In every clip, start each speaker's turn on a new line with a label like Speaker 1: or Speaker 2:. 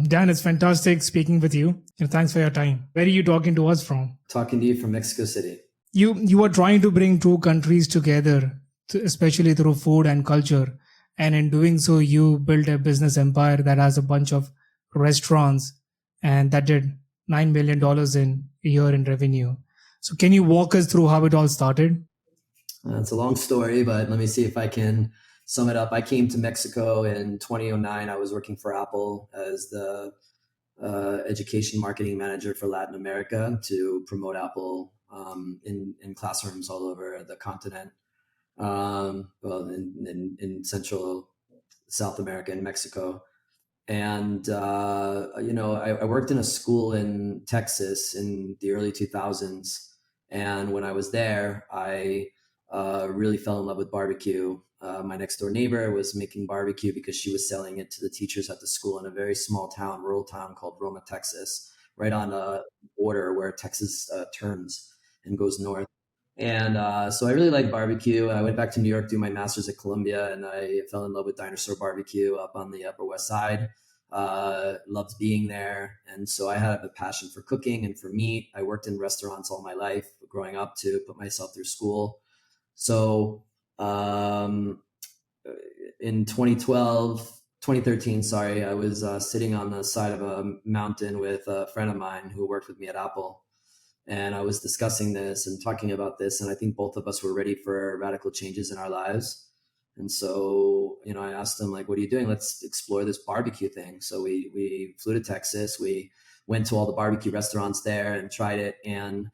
Speaker 1: Dan, it's fantastic speaking with you. Thanks for your time. Where are you talking to us from?
Speaker 2: Talking to you from Mexico City.
Speaker 1: You are trying to bring two countries together, especially through food and culture. And in doing so, you built a business empire that has a bunch of restaurants and that did $9 million in a year in revenue. So can you walk us through how it all started?
Speaker 2: It's a long story, but let me see if I can sum it up. I came to Mexico in 2009. I was working for Apple as the education marketing manager for Latin America to promote Apple in classrooms all over the continent. In Central South America and Mexico. And, I worked in a school in Texas in the early 2000s. And when I was there, I really fell in love with barbecue. My next door neighbor was making barbecue because she was selling it to the teachers at the school in a very small town, rural town called Roma, Texas, right on the border where Texas turns and goes north. And so I really like barbecue. I went back to New York to do my master's at Columbia, and I fell in love with Dinosaur Barbecue up on the Upper West Side. Loved being there. And so I had a passion for cooking and for meat. I worked in restaurants all my life growing up to put myself through school. So in 2013, I was sitting on the side of a mountain with a friend of mine who worked with me at Apple. And I was discussing this and talking about this. And I think both of us were ready for radical changes in our lives. And so, I asked him, like, what are you doing? Let's explore this barbecue thing. So we flew to Texas. We went to all the barbecue restaurants there and tried it. And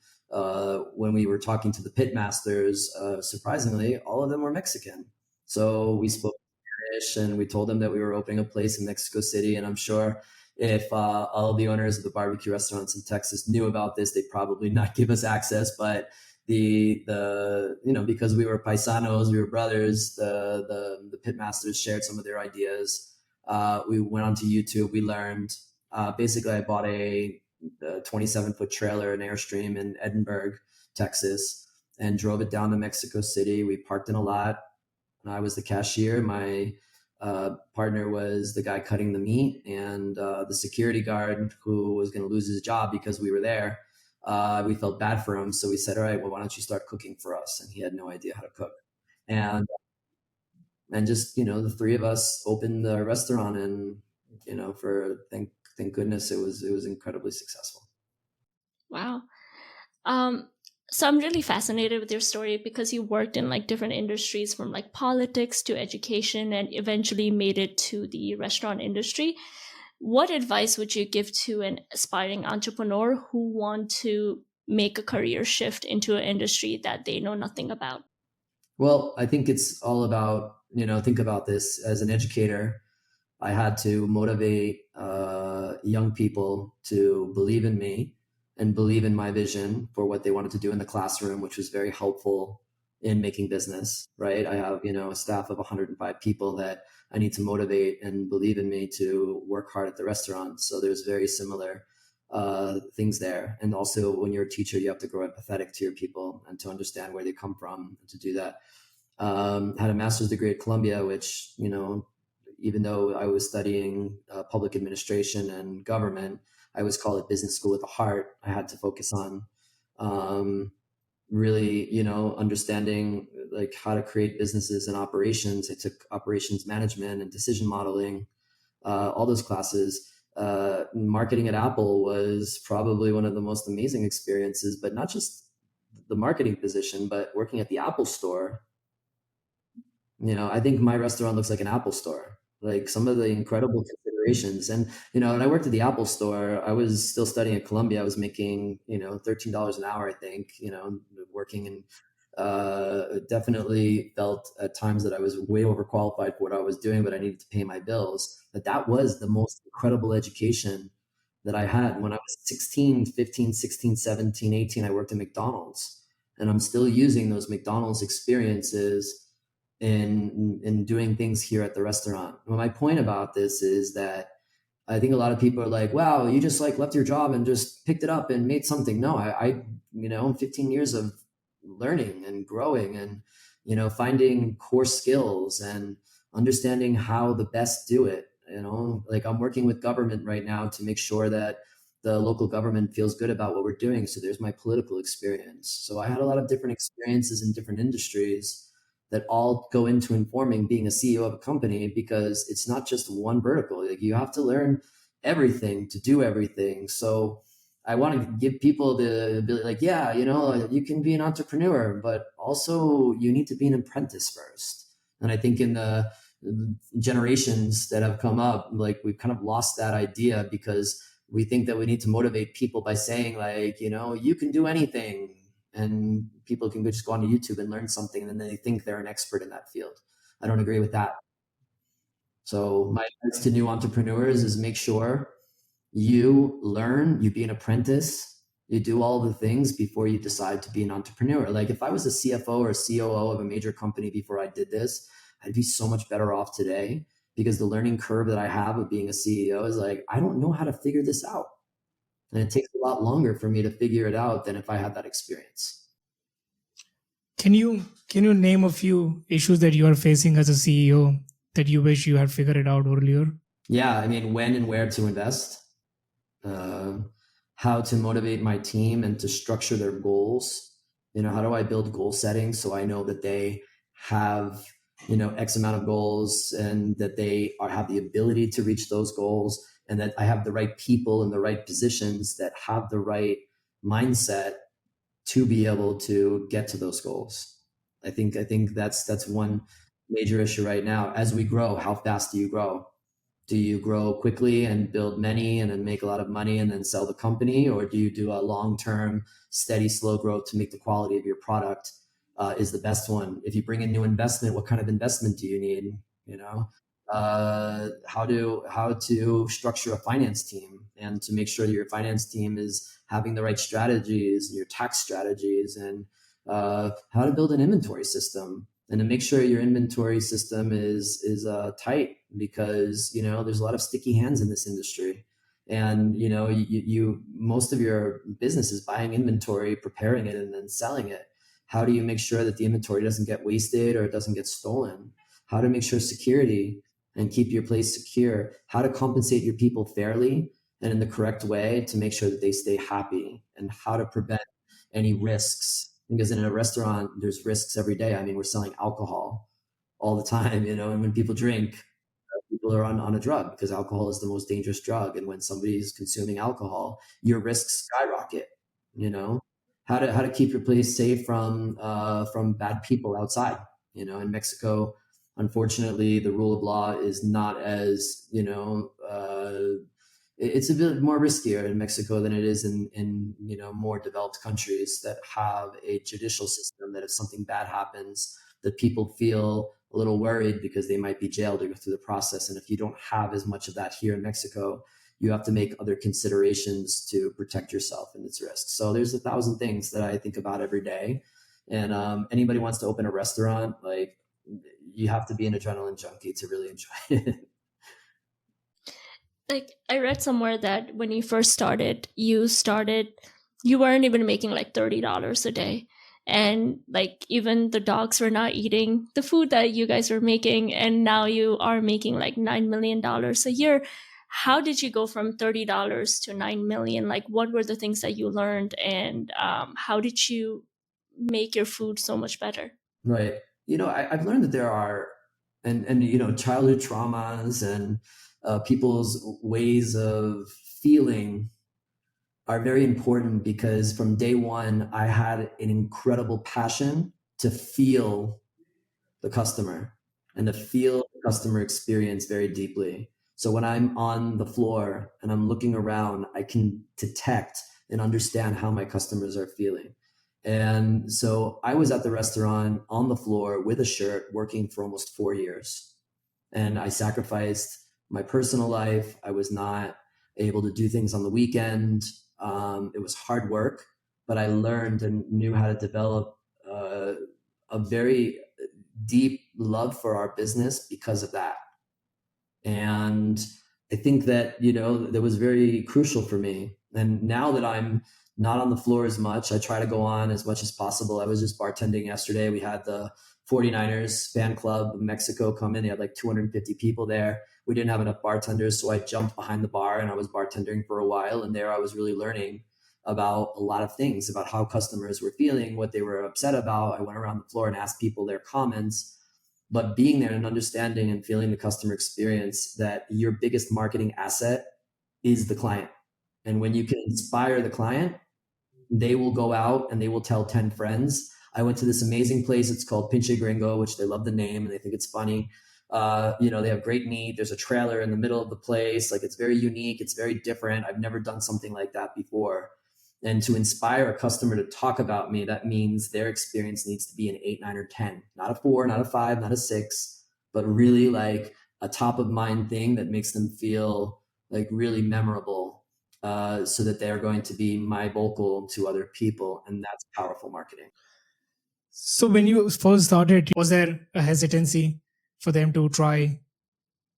Speaker 2: when we were talking to the pit masters, surprisingly, all of them were Mexican. So we spoke Spanish and we told them that we were opening a place in Mexico City. And I'm sure if all of the owners of the barbecue restaurants in Texas knew about this, they'd probably not give us access. But because we were paisanos, we were brothers, the pit masters shared some of their ideas. We went onto YouTube. We learned. Basically, I bought a 27-foot trailer, an Airstream in Edinburgh, Texas, and drove it down to Mexico City. We parked in a lot. I was the cashier. My partner was the guy cutting the meat, and the security guard who was going to lose his job because we were there. We felt bad for him. So we said, all right, well, why don't you start cooking for us? And he had no idea how to cook. And just, the three of us opened the restaurant, and, thank goodness it was incredibly successful.
Speaker 3: Wow. So I'm really fascinated with your story because you worked in different industries from politics to education and eventually made it to the restaurant industry. What advice would you give to an aspiring entrepreneur who want to make a career shift into an industry that they know nothing about?
Speaker 2: Well, I think it's all about, think about this as an educator. I had to motivate young people to believe in me and believe in my vision for what they wanted to do in the classroom, which was very helpful in making business, right? I have, a staff of 105 people that I need to motivate and believe in me to work hard at the restaurant. So there's very similar things there. And also when you're a teacher, you have to grow empathetic to your people and to understand where they come from and to do that. Had a master's degree at Columbia, which, even though I was studying public administration and government, I always call it business school with a heart. I had to focus on really, understanding how to create businesses and operations. I took operations management and decision modeling, all those classes. Marketing at Apple was probably one of the most amazing experiences, but not just the marketing position, but working at the Apple store. I think my restaurant looks like an Apple store. Some of the incredible considerations. And, when I worked at the Apple store, I was still studying at Columbia. I was making, $13 an hour, I think, working, and definitely felt at times that I was way overqualified for what I was doing, but I needed to pay my bills. But that was the most incredible education that I had. When I was 16, 15, 16, 17, 18, I worked at McDonald's, and I'm still using those McDonald's experiences in doing things here at the restaurant. Well, my point about this is that I think a lot of people are like, wow, you just left your job and just picked it up and made something. No, I 15 years of learning and growing and, finding core skills and understanding how the best do it. like I'm working with government right now to make sure that the local government feels good about what we're doing. So there's my political experience. So I had a lot of different experiences in different industries that all go into informing being a CEO of a company, because it's not just one vertical. Like, you have to learn everything to do everything. So I want to give people the ability, like, yeah, you can be an entrepreneur, but also you need to be an apprentice first. And I think in the generations that have come up, like, we've kind of lost that idea, because we think that we need to motivate people by saying, like, you can do anything, and people can just go onto YouTube and learn something, and then they think they're an expert in that field. I don't agree with that. So my advice to new entrepreneurs is make sure you learn, you be an apprentice, you do all the things before you decide to be an entrepreneur. Like, if I was a CFO or a COO of a major company before I did this, I'd be so much better off today, because the learning curve that I have of being a CEO is like, I don't know how to figure this out. And it takes a lot longer for me to figure it out than if I had that experience.
Speaker 1: Can you name a few issues that you are facing as a CEO that you wish you had figured it out earlier?
Speaker 2: Yeah, I mean, when and where to invest, how to motivate my team and to structure their goals. How do I build goal setting so I know that they have X amount of goals, and that they have the ability to reach those goals, and that I have the right people in the right positions that have the right mindset to be able to get to those goals. I think that's one major issue right now. As we grow, how fast do you grow? Do you grow quickly and build many and then make a lot of money and then sell the company? Or do you do a long-term, steady, slow growth to make the quality of your product is the best one? If you bring in new investment, what kind of investment do you need? How to structure a finance team, and to make sure that your finance team is having the right strategies, and your tax strategies, and how to build an inventory system, and to make sure your inventory system is tight, because there's a lot of sticky hands in this industry, and you most of your business is buying inventory, preparing it, and then selling it. How do you make sure that the inventory doesn't get wasted or it doesn't get stolen? How to make sure security and keep your place secure? How to compensate your people fairly and in the correct way to make sure that they stay happy? And how to prevent any risks, because in a restaurant there's risks every day. I mean, we're selling alcohol all the time, and when people drink, people are on a drug, because alcohol is the most dangerous drug. And when somebody's consuming alcohol, your risks skyrocket. How to keep your place safe from bad people outside. In Mexico, unfortunately, the rule of law is not as it's a bit more riskier in Mexico than it is in more developed countries that have a judicial system, that if something bad happens, that people feel a little worried because they might be jailed or go through the process. And if you don't have as much of that here in Mexico, you have to make other considerations to protect yourself and its risks. So there's 1,000 things that I think about every day. And anybody wants to open a restaurant, like, you have to be an adrenaline junkie to really enjoy it.
Speaker 3: Like, I read somewhere that when you first started, you weren't even making like $30 a day. And like, even the dogs were not eating the food that you guys were making. And now you are making like $9 million a year. How did you go from $30 to $9 million? Like, what were the things that you learned, and how did you make your food so much better?
Speaker 2: Right. I've learned that there are, and childhood traumas and people's ways of feeling are very important, because from day one, I had an incredible passion to feel the customer and to feel the customer experience very deeply. So when I'm on the floor and I'm looking around, I can detect and understand how my customers are feeling. And so I was at the restaurant on the floor with a shirt working for almost 4 years. And I sacrificed my personal life. I was not able to do things on the weekend. It was hard work, but I learned and knew how to develop a very deep love for our business because of that. And I think that, that was very crucial for me. And now that I'm not on the floor as much, I try to go on as much as possible. I was just bartending yesterday. We had the 49ers fan club in Mexico come in. They had like 250 people there. we didn't have enough bartenders. So I jumped behind the bar and I was bartending for a while. And there I was really learning about a lot of things, about how customers were feeling, what they were upset about. I went around the floor and asked people their comments. But being there and understanding and feeling the customer experience, that your biggest marketing asset is the client. And when you can inspire the client, they will go out and they will tell 10 friends. I went to this amazing place. It's called Pinche Gringo, which they love the name and they think it's funny. They have great meat. There's a trailer in the middle of the place. Like, it's very unique. It's very different. I've never done something like that before. And to inspire a customer to talk about me, that means their experience needs to be an 8, 9, or 10, not a 4, not a 5, not a 6, but really like a top of mind thing that makes them feel like really memorable, so that they're going to be my vocal to other people. And that's powerful marketing.
Speaker 1: So when you first started, was there a hesitancy for them to try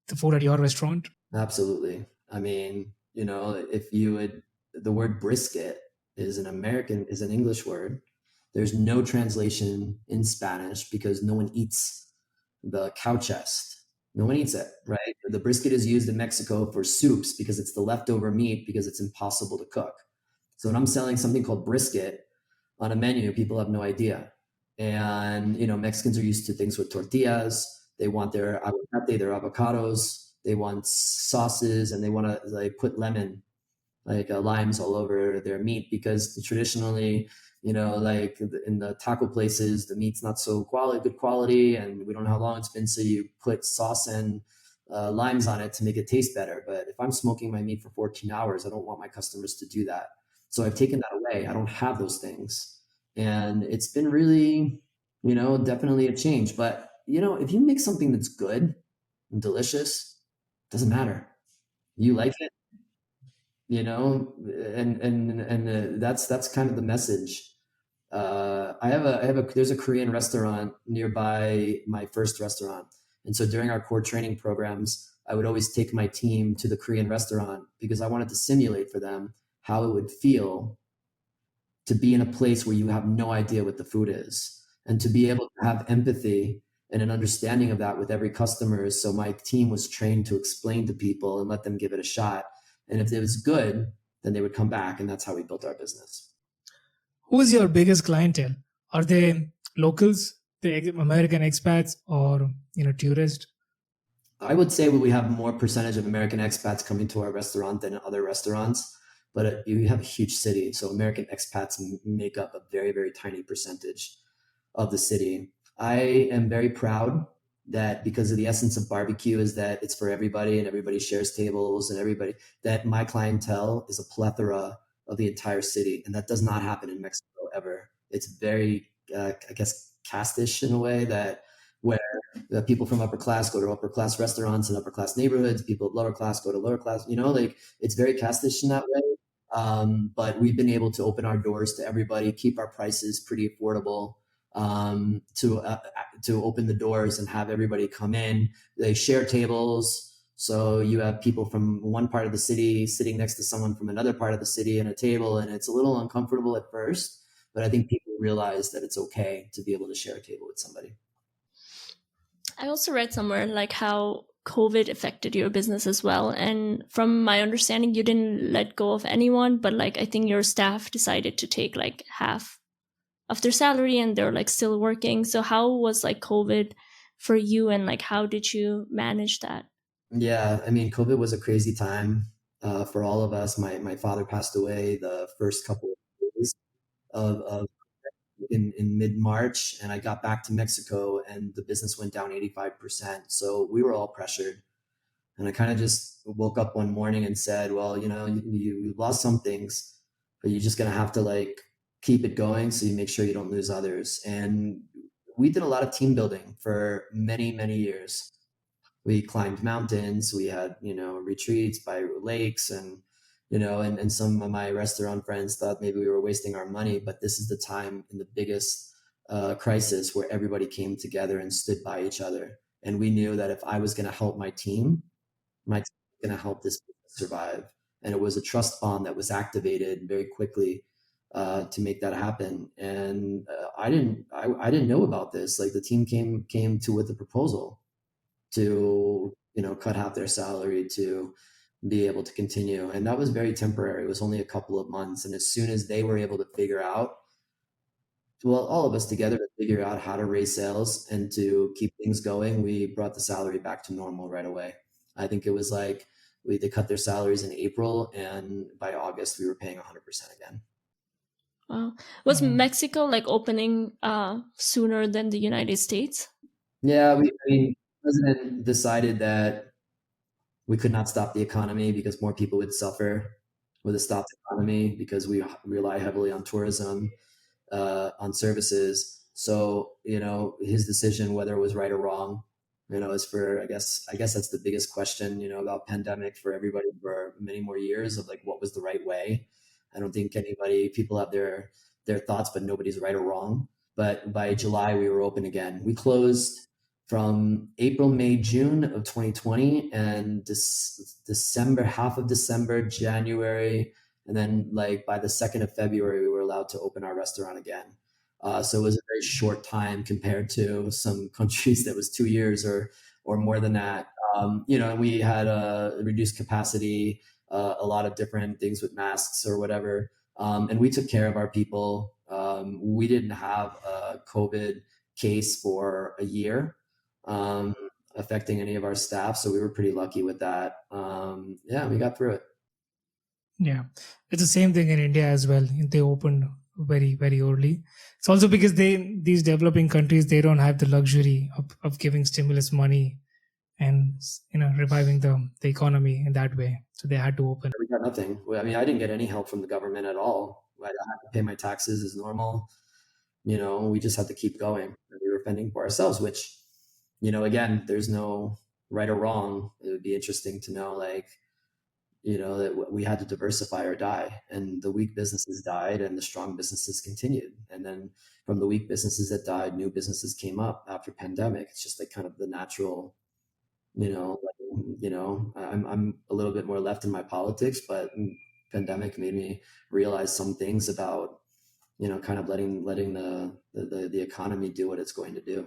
Speaker 1: the food at your restaurant?
Speaker 2: Absolutely. I mean, if you would, the word brisket is an English word. There's no translation in Spanish because no one eats the cow chest. No one eats it, right? The brisket is used in Mexico for soups because it's the leftover meat, because it's impossible to cook. So when I'm selling something called brisket on a menu, people have no idea. And, Mexicans are used to things with tortillas. They want their aguacate, their avocados. They want sauces, and they want to like put lemon, like limes all over their meat, because traditionally, like in the taco places, the meat's not so good quality, and we don't know how long it's been. So you put sauce and limes on it to make it taste better. But if I'm smoking my meat for 14 hours, I don't want my customers to do that. So I've taken that away. I don't have those things. And it's been really, definitely a change. But, if you make something that's good and delicious, doesn't matter. You like it, and that's kind of the message. There's a Korean restaurant nearby my first restaurant. And so during our core training programs, I would always take my team to the Korean restaurant because I wanted to simulate for them how it would feel to be in a place where you have no idea what the food is, and to be able to have empathy and an understanding of that with every customer. So my team was trained to explain to people and let them give it a shot. And if it was good, then they would come back. And that's how we built our business.
Speaker 1: Who is your biggest clientele? Are they locals, the American expats, or tourists?
Speaker 2: I would say we have more percentage of American expats coming to our restaurant than other restaurants, but you have a huge city. So American expats make up a very, very tiny percentage of the city. I am very proud that, because of the essence of barbecue is that it's for everybody and everybody shares tables and everybody, that my clientele is a plethora of the entire city. And that does not happen in Mexico ever. It's very, I guess, castish in a way, that where the people from upper class go to upper class restaurants and upper class neighborhoods, people of lower class go to lower class, like it's very castish in that way. But we've been able to open our doors to everybody, keep our prices pretty affordable, to open the doors and have everybody come in. They share tables. So you have people from one part of the city sitting next to someone from another part of the city at a table. And it's a little uncomfortable at first, but I think people realize that it's okay to be able to share a table with somebody.
Speaker 3: I also read somewhere like how COVID affected your business as well. And from my understanding, you didn't let go of anyone, but like I think your staff decided to take like half of their salary and they're like still working. So how was like COVID for you, and like how did you manage that?
Speaker 2: Yeah, I mean, COVID was a crazy time for all of us. My father passed away the first couple of days of in mid-March, and I got back to Mexico and the business went down 85%. So we were all pressured. And I kind of just woke up one morning and said, well, you lost some things, but you're just going to have to like keep it going so you make sure you don't lose others. And we did a lot of team building for many, many years. We climbed mountains. We had, retreats by lakes, and, and some of my restaurant friends thought maybe we were wasting our money, but this is the time in the biggest crisis where everybody came together and stood by each other. And we knew that if I was going to help my team was going to help this business survive. And it was a trust bond that was activated very quickly to make that happen. And I didn't know about this. Like the team came with a proposal to cut half their salary to be able to continue. And that was very temporary. It was only a couple of months. And as soon as they were able to figure out, well, all of us together to figure out how to raise sales and to keep things going, we brought the salary back to normal right away. I think it was like they cut their salaries in April, and by August we were paying 100% again.
Speaker 3: Wow. Was Mexico like opening sooner than the United States?
Speaker 2: Yeah, the president decided that we could not stop the economy because more people would suffer with a stopped economy because we rely heavily on tourism, on services. So, his decision, whether it was right or wrong, is for, I guess that's the biggest question, about pandemic for everybody for many more years of like, what was the right way? I don't think people have their thoughts, but nobody's right or wrong. But by July, we were open again. We closed from April, May, June of 2020, and December, half of December, January, and then like by the 2nd of February, we were allowed to open our restaurant again. So it was a very short time compared to some countries that was 2 years or more than that. And we had a reduced capacity, a lot of different things with masks or whatever. And we took care of our people. We didn't have a COVID case for a year affecting any of our staff. So we were pretty lucky with that. We got through it.
Speaker 1: Yeah, it's the same thing in India as well. They opened very, very early. It's also because these developing countries, they don't have the luxury of giving stimulus money and reviving the economy in that way. So they had to open.
Speaker 2: We got nothing. I mean, I didn't get any help from the government at all. I had to pay my taxes as normal. We just had to keep going. We were fending for ourselves, which, again, there's no right or wrong. It would be interesting to know, like, that we had to diversify or die, and the weak businesses died and the strong businesses continued. And then from the weak businesses that died, new businesses came up after pandemic. It's just like kind of the natural, I'm a little bit more left in my politics, but pandemic made me realize some things about, kind of letting the economy do what it's going to do.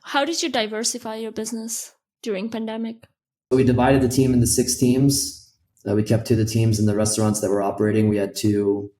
Speaker 3: How did you diversify your business during pandemic?
Speaker 2: We divided the team into 6 teams. We kept 2 of the teams in the restaurants that were operating. We had two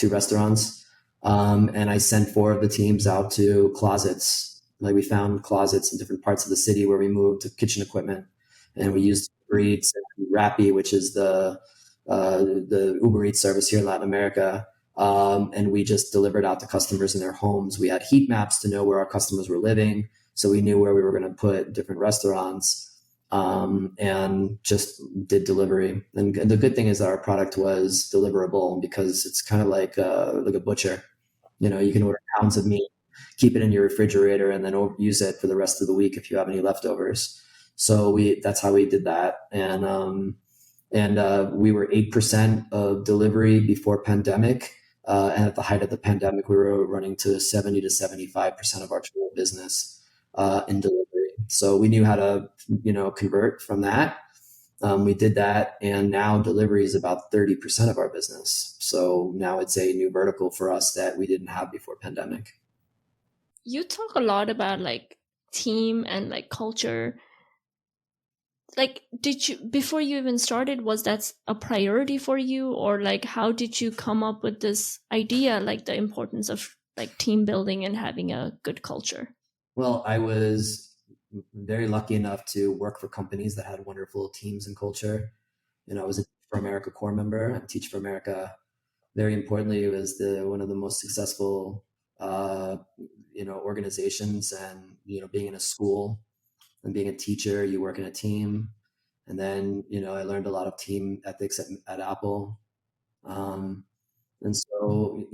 Speaker 2: restaurants. And I sent 4 of the teams out to closets. Like, we found closets in different parts of the city where we moved to kitchen equipment, and we used Uber Eats and Rappi, which is the Uber Eats service here in Latin America. And we just delivered out to customers in their homes. We had heat maps to know where our customers were living, so we knew where we were going to put different restaurants. And just did delivery. And the good thing is that our product was deliverable, because it's kind of like a butcher. You can order pounds of meat, keep it in your refrigerator, and then use it for the rest of the week if you have any leftovers. So that's how we did that. And we were 8% of delivery before pandemic. And at the height of the pandemic, we were running to 70 to 75% of our total business in delivery. So we knew how to, convert from that. We did that, and now delivery is about 30% of our business. So now it's a new vertical for us that we didn't have before pandemic.
Speaker 3: You talk a lot about like team and like culture. Like, before you even started, was that a priority for you, or like how did you come up with this idea, like the importance of like team building and having a good culture?
Speaker 2: Well, I was very lucky enough to work for companies that had wonderful teams and culture. I was a Teach for America core member, and Teach for America, very importantly, was one of the most successful, organizations. And, being in a school and being a teacher, you work in a team. And then, I learned a lot of team ethics at Apple. And so,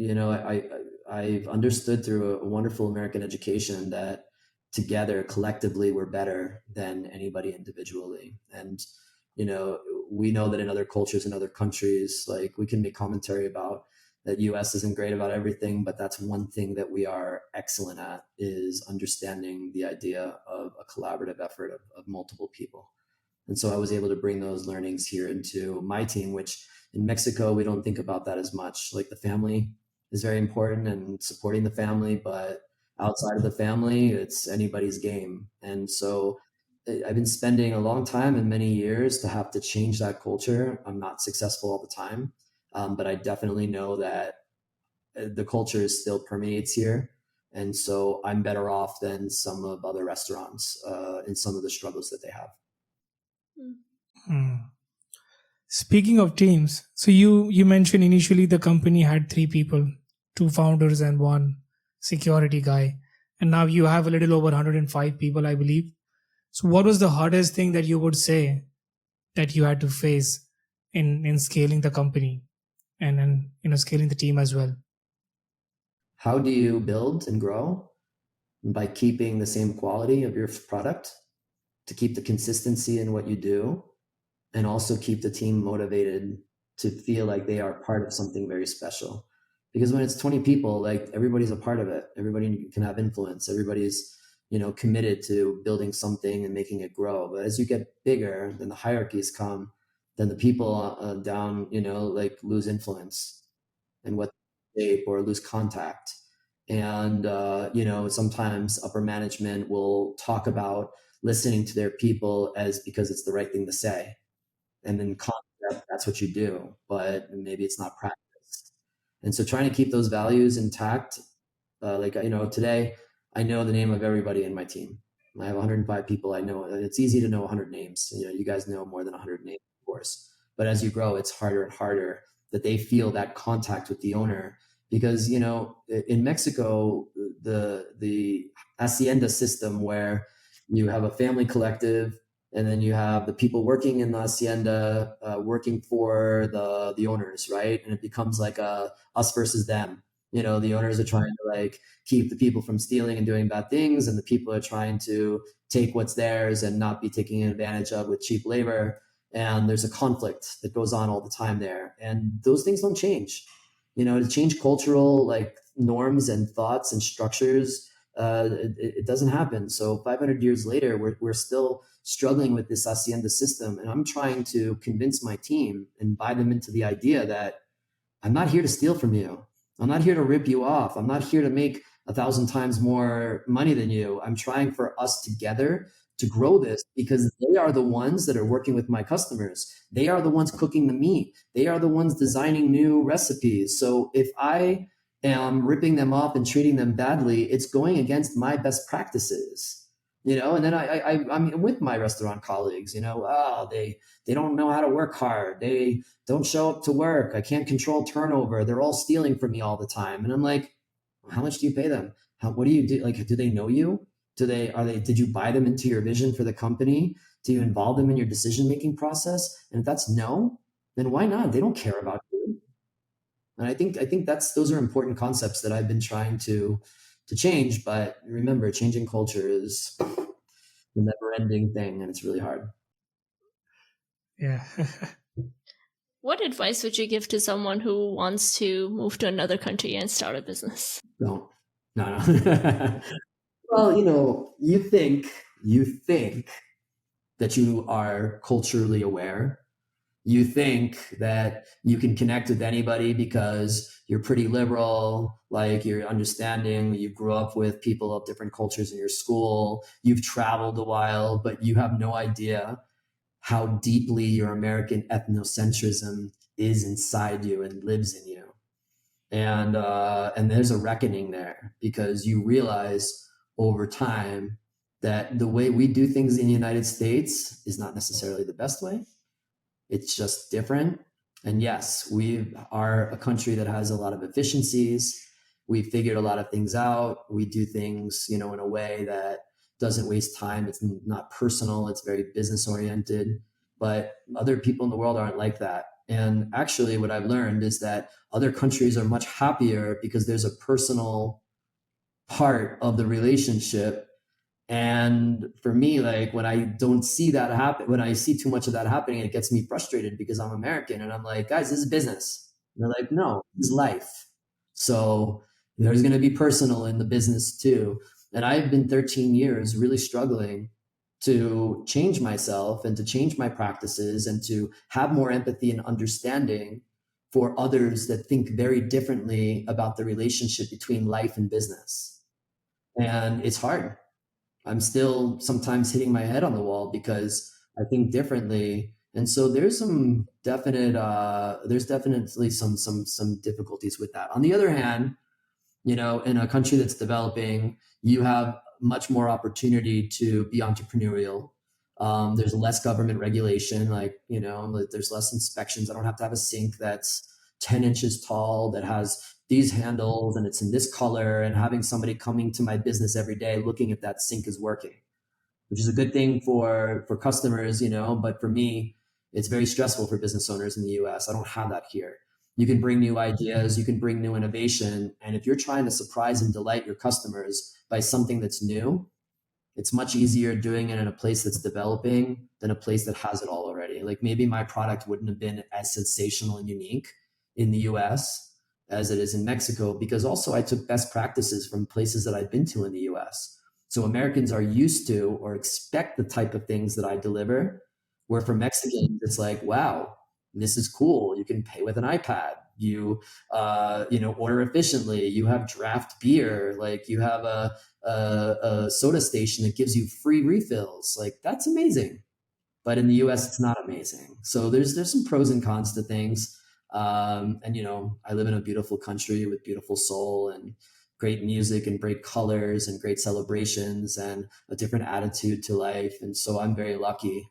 Speaker 2: I've understood through a wonderful American education that together, collectively, we're better than anybody individually. And, we know that in other cultures and other countries, like, we can make commentary about that US isn't great about everything, but that's one thing that we are excellent at, is understanding the idea of a collaborative effort of multiple people. And so I was able to bring those learnings here into my team, which in Mexico, we don't think about that as much. Like, the family is very important and supporting the family, but outside of the family, it's anybody's game. And so I've been spending a long time and many years to have to change that culture. I'm not successful all the time, but I definitely know that the culture still permeates here. And so I'm better off than some of other restaurants in some of the struggles that they have.
Speaker 1: Hmm. Speaking of teams, so you mentioned initially the company had 3 people, 2 founders and 1 security guy, and now you have a little over 105 people, I believe. So, what was the hardest thing that you would say that you had to face in scaling the company and scaling the team as well?
Speaker 2: How do you build and grow? By keeping the same quality of your product, to keep the consistency in what you do, and also keep the team motivated to feel like they are part of something very special. Because when it's 20 people, like everybody's a part of it. Everybody can have influence. Everybody's, committed to building something and making it grow. But as you get bigger, then the hierarchies come, then the people down, like lose influence and what shape or lose contact. And, sometimes upper management will talk about listening to their people as because it's the right thing to say. And then concept, that's what you do, but maybe it's not practiced. And so trying to keep those values intact, today I know the name of everybody in my team. I have 105 people. I know it's easy to know 100 names. You guys know more than 100 names, of course. But as you grow, it's harder and harder that they feel that contact with the owner. Because in Mexico, the hacienda system, where you have a family collective, and then you have the people working in the hacienda working for the owners, right? And it becomes like a us versus them. The owners are trying to like keep the people from stealing and doing bad things, and the people are trying to take what's theirs and not be taken advantage of with cheap labor. And there's a conflict that goes on all the time there, and those things don't change. To change cultural like norms and thoughts and structures, it doesn't happen. So 500 years later, we're still struggling with this hacienda system, and I'm trying to convince my team and buy them into the idea that I'm not here to steal from you. I'm not here to rip you off. I'm not here to make 1,000 times more money than you. I'm trying for us together to grow this, because they are the ones that are working with my customers. They are the ones cooking the meat. They are the ones designing new recipes. So if I am ripping them off and treating them badly, it's going against my best practices. And then I'm with my restaurant colleagues, they don't know how to work hard. They don't show up to work. I can't control turnover. They're all stealing from me all the time. And I'm like, how much do you pay them? What do you do? Like, do they know you? Did you buy them into your vision for the company? Do you involve them in your decision-making process? And if that's no, then why not? They don't care about you. And I think those are important concepts that I've been trying to change. But remember, changing culture is a never-ending thing, and it's really hard.
Speaker 1: Yeah.
Speaker 3: What advice would you give to someone who wants to move to another country and start a business?
Speaker 2: Don't. No. Well, you think that you are culturally aware. You think that you can connect with anybody because you're pretty liberal, like you're understanding, you grew up with people of different cultures in your school, you've traveled a while, but you have no idea how deeply your American ethnocentrism is inside you and lives in you. And there's a reckoning there, because you realize over time that the way we do things in the United States is not necessarily the best way. It's just different. And yes, we are a country that has a lot of efficiencies. We figured a lot of things out. We do things, in a way that doesn't waste time. It's not personal. It's very business oriented. But other people in the world aren't like that. And actually, what I've learned is that other countries are much happier because there's a personal part of the relationship. And for me, like when I don't see that happen, when I see too much of that happening, it gets me frustrated, because I'm American and I'm like, guys, this is business. And they're like, no, this is life. So there's going to be personal in the business too. And I've been 13 years really struggling to change myself and to change my practices and to have more empathy and understanding for others that think very differently about the relationship between life and business. And it's hard. I'm still sometimes hitting my head on the wall because I think differently. And so there's some definite, there's definitely some difficulties with that. On the other hand, you know, in a country that's developing, you have much more opportunity to be entrepreneurial. There's less government regulation, like, you know, there's less inspections. I don't have to have a sink that's 10 inches tall that has these handles and it's in this color, and having somebody coming to my business every day looking if that sink is working, which is a good thing for customers, you know, but for me, it's very stressful for business owners in the US. I don't have that here. You can bring new ideas, you can bring new innovation, and if you're trying to surprise and delight your customers by something that's new, it's much easier doing it in a place that's developing than a place that has it all already. Like maybe my product wouldn't have been as sensational and unique in the US as it is in Mexico, because also I took best practices from places that I've been to in the US. So Americans are used to or expect the type of things that I deliver, where for Mexicans, it's like, wow, this is cool. You can pay with an iPad. You know, order efficiently. You have draft beer. Like you have a soda station that gives you free refills. Like that's amazing. But in the US, it's not amazing. So there's some pros and cons to things. And you know, I live in a beautiful country with beautiful soul and great music and great colors and great celebrations and a different attitude to life. And so I'm very lucky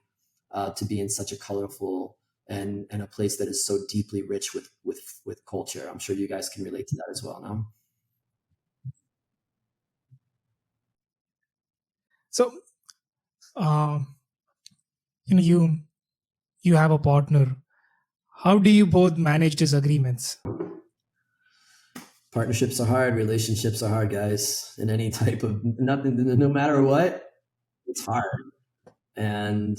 Speaker 2: to be in such a colorful and a place that is so deeply rich with culture. I'm sure you guys can relate to that as well. No?
Speaker 1: So, uh, you know, you have a partner. How do you both manage disagreements?
Speaker 2: Partnerships are hard. Relationships are hard, guys. In any type of nothing, no matter what, it's hard. And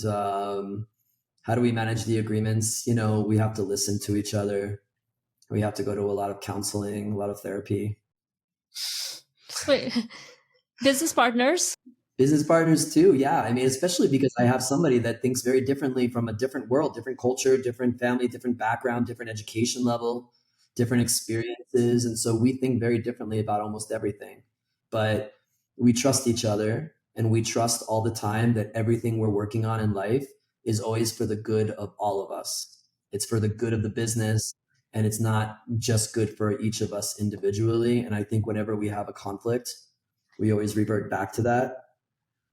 Speaker 2: how do we manage the agreements? You know, we have to listen to each other. We have to go to a lot of counseling, a lot of therapy.
Speaker 3: Wait, business partners?
Speaker 2: Business partners too. Yeah. I mean, especially because I have somebody that thinks very differently from a different world, different culture, different family, different background, different education level, different experiences. And so we think very differently about almost everything. But we trust each other, and we trust all the time that everything we're working on in life is always for the good of all of us. It's for the good of the business, and it's not just good for each of us individually. And I think whenever we have a conflict, we always revert back to that,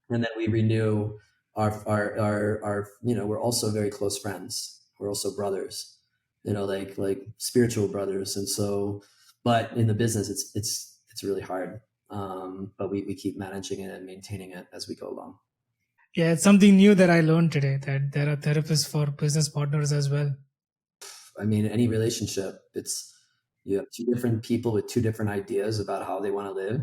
Speaker 2: and then we renew our you know, we're also very close friends, we're also brothers, you know, like spiritual brothers. And so, but in the business, it's really hard, but we keep managing it and maintaining it as we go along.
Speaker 1: Yeah, it's something new that I learned today, that there are therapists for business partners as well.
Speaker 2: I mean, any relationship, it's, you have two different people with two different ideas about how they want to live,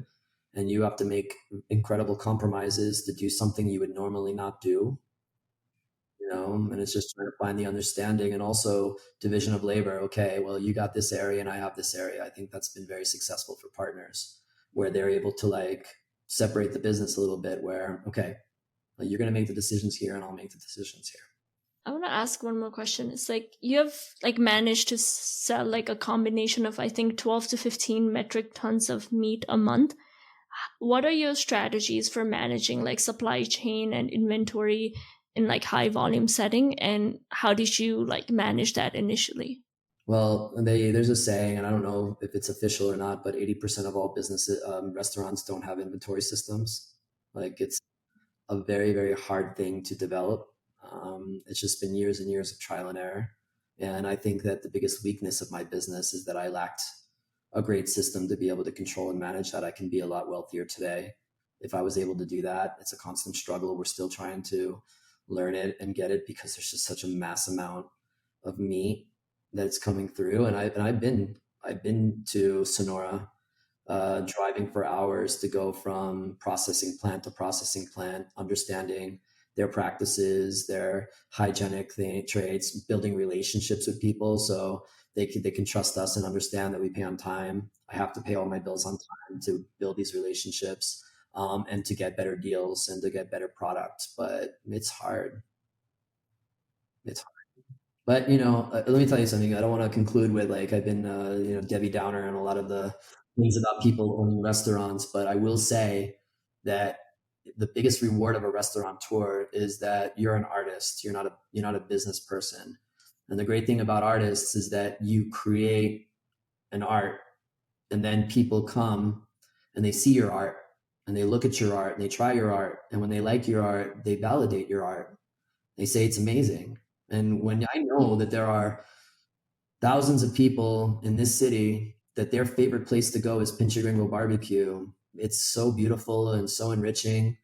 Speaker 2: and you have to make incredible compromises to do something you would normally not do, you know. And it's just trying to find the understanding, and also division of labor. Okay, well, you got this area and I have this area. I think that's been very successful for partners, where they're able to like separate the business a little bit, where, okay, well, you're going to make the decisions here and I'll make the decisions here.
Speaker 3: I want to ask one more question. It's like you have like managed to sell like a combination of, I think, 12 to 15 metric tons of meat a month. What are your strategies for managing like supply chain and inventory in like high volume setting, and how did you like manage that initially?
Speaker 2: Well, there's a saying, and I don't know if it's official or not, but 80% of all businesses, restaurants don't have inventory systems. Like it's a very, very hard thing to develop. It's just been years and years of trial and error. And I think that the biggest weakness of my business is that I lacked a great system to be able to control and manage that. I can be a lot wealthier today if I was able to do that. It's a constant struggle. We're still trying to learn it and get it, because there's just such a mass amount of meat that's coming through. And I've been to Sonora, driving for hours to go from processing plant to processing plant, understanding their practices, their hygienic traits, building relationships with people so they can trust us and understand that we pay on time. I have to pay all my bills on time to build these relationships, and to get better deals and to get better products. But it's hard. It's hard. But you know, let me tell you something. I don't want to conclude with like I've been you know, Debbie Downer and a lot of the things about people owning restaurants, but I will say that the biggest reward of a restaurateur is that you're an artist. You're not a business person. And the great thing about artists is that you create an art, and then people come and they see your art, and they look at your art, and they try your art. And when they like your art, they validate your art. They say it's amazing. And when I know that there are thousands of people in this city that their favorite place to go is Pinche Gringo Barbecue, it's so beautiful and so enriching.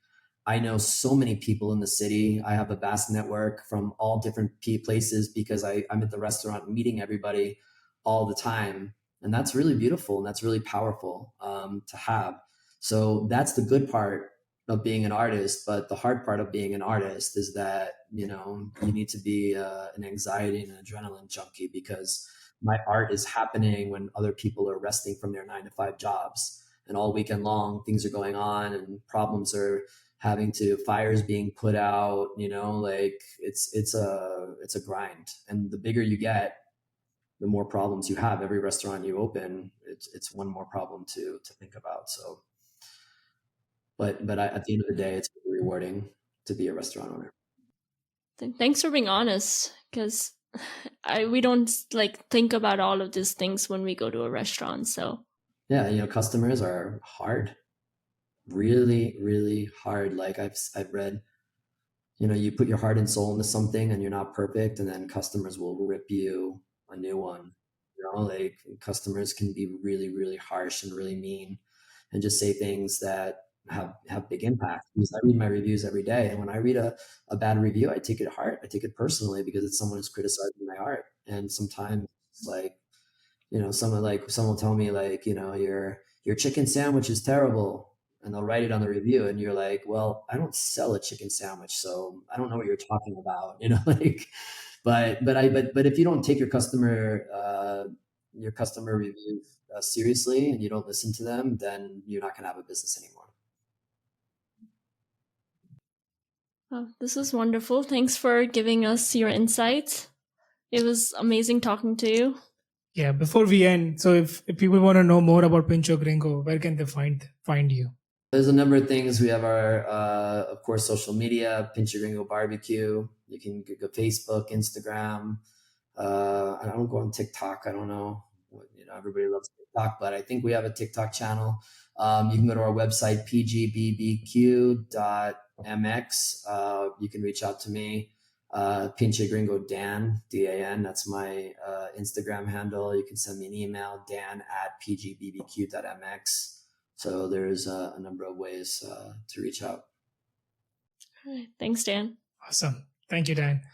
Speaker 2: I know so many people in the city. I have a vast network from all different places because I'm at the restaurant meeting everybody all the time. And that's really beautiful, and that's really powerful to have. So that's the good part of being an artist. But the hard part of being an artist is that, you need to be an anxiety and an adrenaline junkie, because my art is happening when other people are resting from their 9 to 5 jobs, and all weekend long things are going on and problems are fires being put out, like it's a grind. And the bigger you get, the more problems you have. Every restaurant you open, it's one more problem to think about. So, but at the end of the day, it's really rewarding to be a restaurant owner.
Speaker 3: Thanks for being honest, because we don't like think about all of these things when we go to a restaurant. So
Speaker 2: yeah, customers are hard, really, really hard. Like I've read, you put your heart and soul into something and you're not perfect, and then customers will rip you a new one. Like customers can be really, really harsh and really mean, and just say things that have big impact. Because I read my reviews every day, and when I read a bad review, I take it to heart. I take it personally, because it's someone who's criticizing my art. And sometimes it's like, someone will tell me like, your chicken sandwich is terrible, and they'll write it on the review, and you're like, well, I don't sell a chicken sandwich, so I don't know what you're talking about, like. But if you don't take your customer reviews seriously, and you don't listen to them, then you're not going to have a business anymore.
Speaker 3: oh, this is wonderful. Thanks for giving us your insights. It was amazing talking to you.
Speaker 1: Yeah, before we end, so if people want to know more about Pincho Gringo, where can they find you?
Speaker 2: There's a number of things. We have our, of course, social media, Pinche Gringo Barbecue. You can go Facebook, Instagram. I don't go on TikTok. I don't know. Everybody loves TikTok, but I think we have a TikTok channel. You can go to our website, pgbbq.mx. You can reach out to me. Pinche Gringo Dan, DAN. That's my Instagram handle. You can send me an email, dan@pgbbq.mx. So there's a number of ways to reach out.
Speaker 3: All right. Thanks, Dan.
Speaker 1: Awesome. Thank you, Dan.